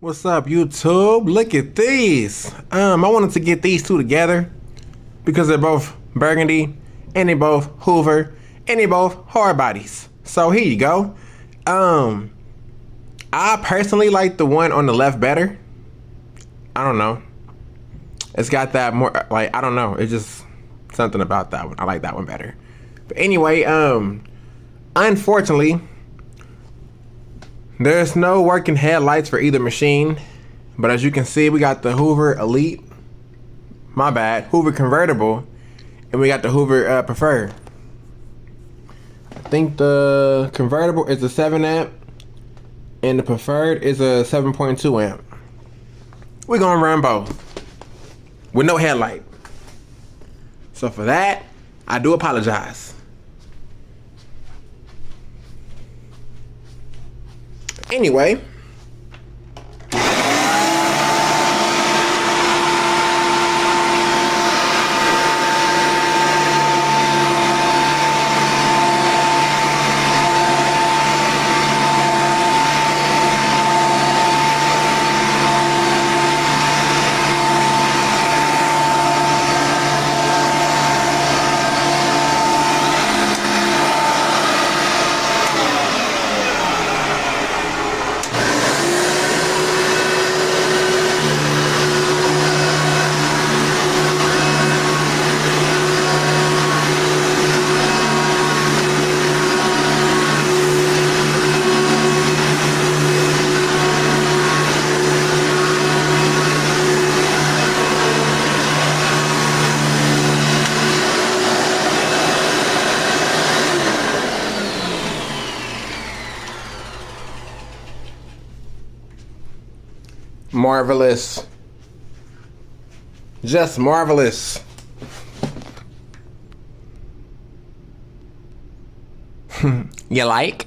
What's up, YouTube? Look at these. I wanted to get these two together because they're both burgundy and they both Hoover and they both hard bodies. So here you go. I personally like the one on the left better. I don't know. It's got that more like I don't know. It's just something about that one. I like that one better. But anyway, unfortunately, there's no working headlights for either machine, but as you can see, we got the Hoover Elite, my bad, Hoover Convertible, and we got the Hoover Preferred. I think the Convertible is a 7 amp, and the Preferred is a 7.2 amp. We're gonna run both, with no headlight. So for that, I do apologize. Anyway, marvelous. Just marvelous. You like?